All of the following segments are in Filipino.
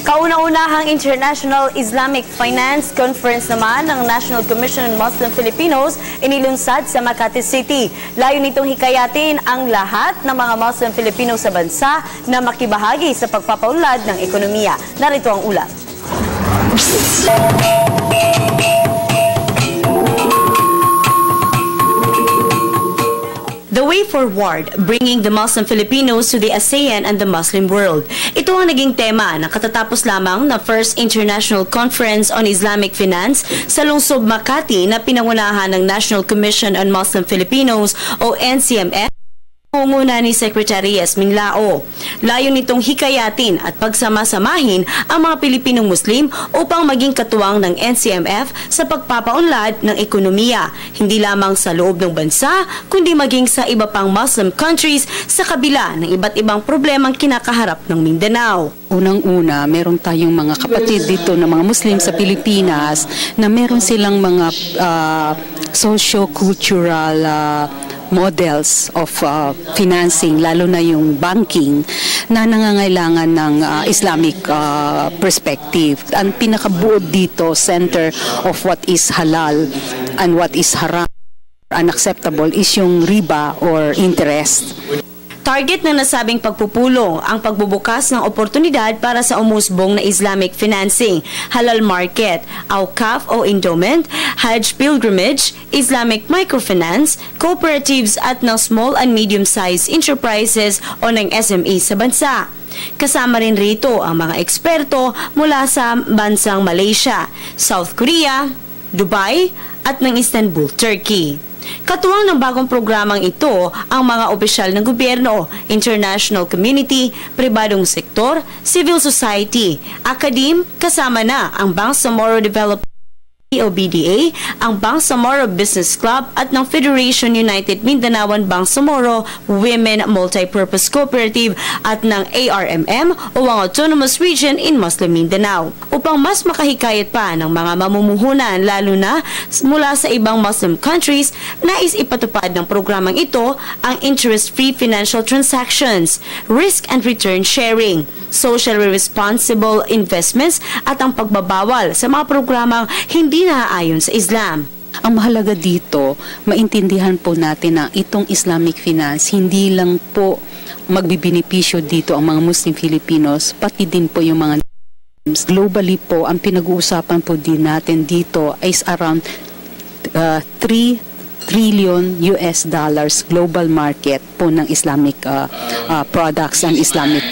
Kauna-unahang International Islamic Finance Conference naman ng National Commission on Muslim Filipinos inilunsad sa Makati City. Layo nitong hikayatin ang lahat ng mga Muslim Filipino sa bansa na makibahagi sa pagpapaunlad ng ekonomiya. Narito ang ulat. The Way Forward, Bringing the Muslim Filipinos to the ASEAN and the Muslim World. Ito ang naging tema ng katatapos lamang na First International Conference on Islamic Finance sa lungsod Makati na pinangunahan ng National Commission on Muslim Filipinos o NCMF. Pangunguna ni Secretary Yasmin Lao. Layo nitong hikayatin at pagsamasamahin ang mga Pilipinong Muslim upang maging katuwang ng NCMF sa pagpapaunlad ng ekonomiya, hindi lamang sa loob ng bansa, kundi maging sa iba pang Muslim countries sa kabila ng iba't ibang problemang kinakaharap ng Mindanao. Unang-una, meron tayong mga kapatid dito na mga Muslim sa Pilipinas na meron silang mga socio-cultural models of financing, lalo na yung banking, na nangangailangan ng Islamic perspective. Ang pinakabuod dito, center of what is halal and what is haram, unacceptable, is yung riba or interest. Target ng nasabing pagpupulong ang pagbubukas ng oportunidad para sa umusbong na Islamic financing, halal market, awqaf o endowment, Hajj pilgrimage, Islamic microfinance, cooperatives at ng small and medium-sized enterprises o ng SME sa bansa. Kasama rin rito ang mga eksperto mula sa bansang Malaysia, South Korea, Dubai at ng Istanbul, Turkey. Katuwang ng bagong programang ito ang mga opisyal ng gobyerno, international community, pribadong sektor, civil society, academe, kasama na ang Bangsamoro Development o BDA, ang Bangsamoro Business Club at ng Federation United Mindanaoan Bangsamoro Women Multipurpose Cooperative at ng ARMM o ang Autonomous Region in Muslim Mindanao. Upang mas makahikayat pa ng mga mamumuhunan lalo na mula sa ibang Muslim countries, nais ipatupad ng programang ito ang interest-free financial transactions, risk and return sharing, socially responsible investments at ang pagbabawal sa mga programang hindi naaayon sa Islam. Ang mahalaga dito, maintindihan po natin na itong Islamic finance, hindi lang po magbibinipisyo dito ang mga Muslim Filipinos, pati din po yung mga globally po. Ang pinag-uusapan po din natin dito is around 3 trillion US dollars global market po ng Islamic products and Islamic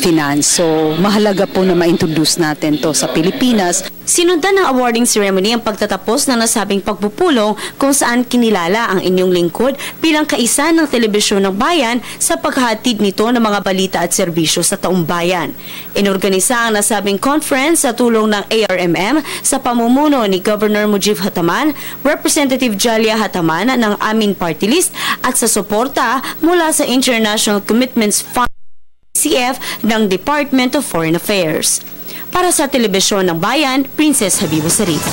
finance. So mahalaga po na ma-introduce natin to sa Pilipinas. Sinundan ng awarding ceremony ang pagtatapos ng nasabing pagpupulong kung saan kinilala ang inyong lingkod bilang kaisa ng telebisyon ng bayan sa paghahatid nito ng mga balita at serbisyo sa taong bayan. Inorganisa ang nasabing conference sa tulong ng ARMM sa pamumuno ni Governor Mujib Hataman, Representative Jalia Hataman ng Amin Party List at sa suporta mula sa International Commitments Fund CF ng Department of Foreign Affairs. Para sa Telebisyon ng Bayan, Princess Habibu Sarita.